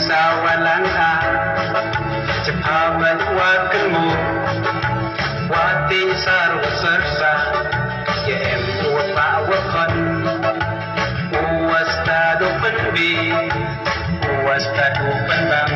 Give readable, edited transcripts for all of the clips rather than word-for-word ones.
sawalana Cepaman wakanmu Wati saru sersa Ya em uwa wakon Uwas tadu penbi Uwas tadu penbang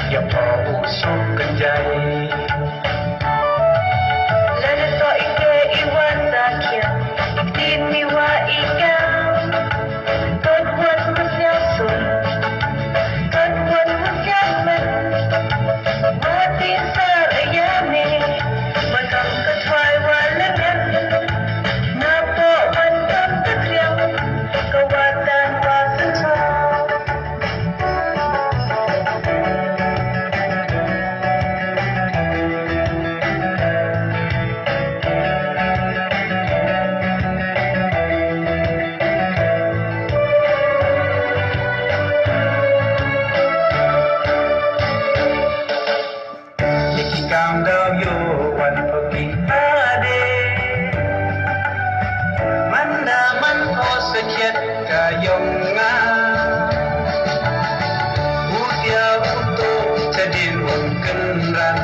Ya mau usuk kenjai Lada to ike iwan sakya Iktini wa ika Tot buat masyal sun Tot buat masyal men Mati sar ayami Makam ketwai walangan Napo mantam ketriang Kawatan wasan sa Kam daw yo wan pagi ade Mana man o sekiat kayong nga Utia untuk jadi mungkin ran